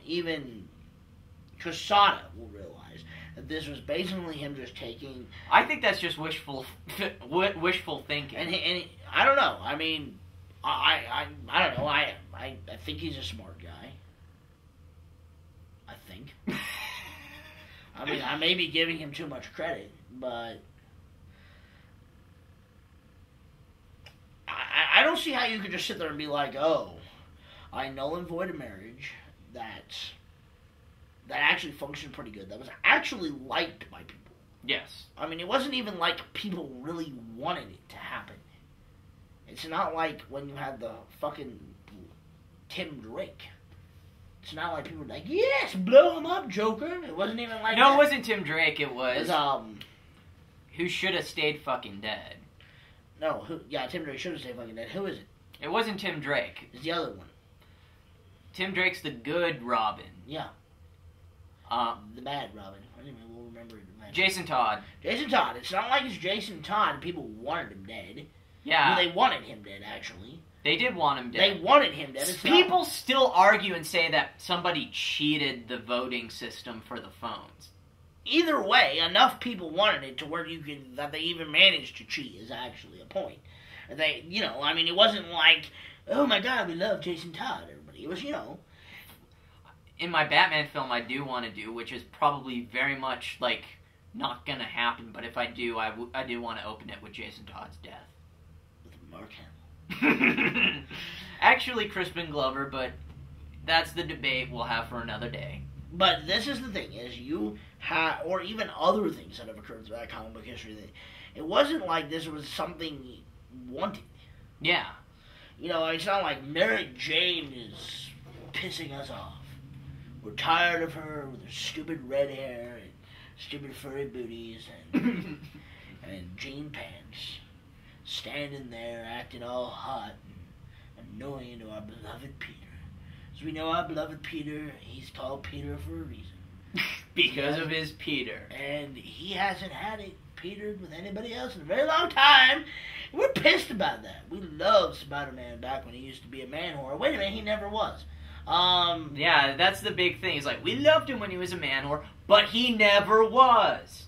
even Quesada will realize that this was basically him just taking... I think that's just wishful thinking. And I don't know. I mean, I don't know. I think he's a smart guy. I think. I mean, I may be giving him too much credit, but I don't see how you could just sit there and be like, oh, I null and void a marriage that actually functioned pretty good, that was actually liked by people. Yes. I mean, it wasn't even like people really wanted it to happen. It's not like when you had the fucking Tim Drake. It's not like people were like, yes, blow him up, Joker. It wasn't even like No, that. it wasn't Tim Drake. It was who should have stayed fucking dead. No, Tim Drake should have stayed fucking dead. Who is it? It wasn't Tim Drake. It's the other one. Tim Drake's the good Robin. Yeah. The bad Robin. Anyway, we'll remember it. Jason Todd. Jason Todd. It's not like it's Jason Todd and people wanted him dead. Yeah. Well, they wanted him dead, actually. They did want him dead. They wanted him dead. People still argue and say that somebody cheated the voting system for the phones. Either way, enough people wanted it to where that they even managed to cheat is actually a point. They, I mean, it wasn't like, oh my God, we love Jason Todd, everybody. It was, In my Batman film, I do want to do, which is probably very much, like, not gonna happen, but if I do, I do want to open it with Jason Todd's death. With Mark Hamill. Actually, Crispin Glover, but that's the debate we'll have for another day. But this is the thing, is you have, or even other things that have occurred throughout comic book history, it wasn't like this was something wanted. Yeah. It's not like Mary Jane is pissing us off. We're tired of her with her stupid red hair and stupid furry booties and and jean pants, standing there acting all hot and annoying to our beloved Peter. As we know, our beloved Peter, he's called Peter for a reason. Because of his Peter. And he hasn't had it Petered with anybody else in a very long time. We're pissed about that. We loved Spider-Man back when he used to be a man whore. Wait a minute, he never was. Yeah, that's the big thing. It's like, we loved him when he was a man whore, but he never was.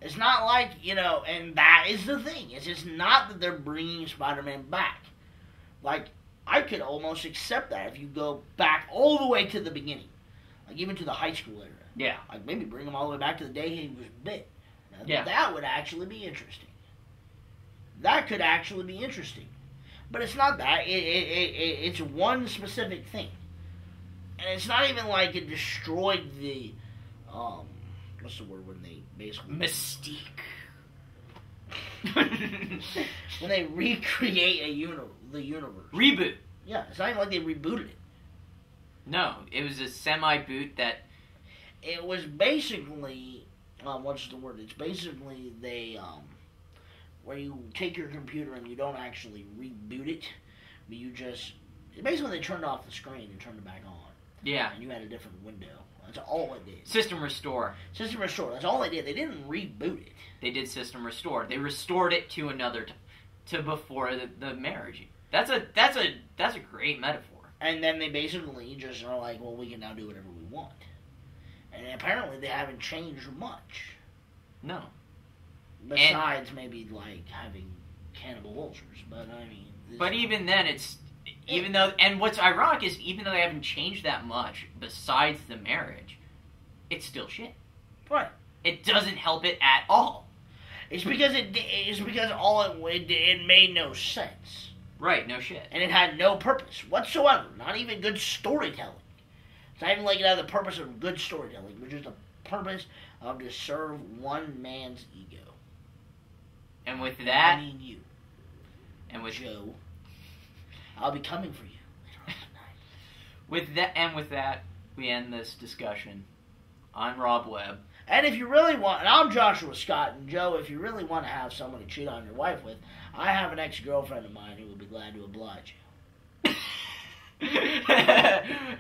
It's not like, and that is the thing. It's just not that they're bringing Spider-Man back. Like, I could almost accept that if you go back all the way to the beginning. Like, even to the high school era. Yeah. Like, maybe bring him all the way back to the day he was bit. Now, yeah. That would actually be interesting. That could actually be interesting. But it's not that. It's one specific thing. And it's not even like it destroyed the, what's the word when they basically... Mystique. When they recreate the universe. Reboot. Yeah, it's not even like they rebooted it. No, it was a semi-boot that... It was basically, what's the word? It's basically where you take your computer and you don't actually reboot it, but you just... Basically, they turned off the screen and turned it back on. Yeah. And you had a different window. That's all it did. System restore. System restore. That's all they did. They didn't reboot it. They did system restore. They restored it to another to before the marriage. That's a great metaphor. And then they basically just are like, well, we can now do whatever we want. And apparently they haven't changed much. No. Besides maybe like having cannibal vultures, but I mean. But even then, even though, and what's ironic is, even though they haven't changed that much, besides the marriage, it's still shit. Right. It doesn't help it at all. It's because it made no sense. Right, no shit. And it had no purpose whatsoever. Not even good storytelling. It's not even like it had the purpose of good storytelling, which is the purpose of to serve one man's ego. And with that, I mean you. And with Joe, I'll be coming for you later on tonight. With that, we end this discussion. I'm Rob Webb. And if you really want, and I'm Joshua Scott, and Joe, if you really want to have someone to cheat on your wife with, I have an ex-girlfriend of mine who would be glad to oblige you.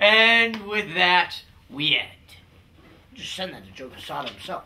And with that, we end. Just send that to Joe Quesada himself.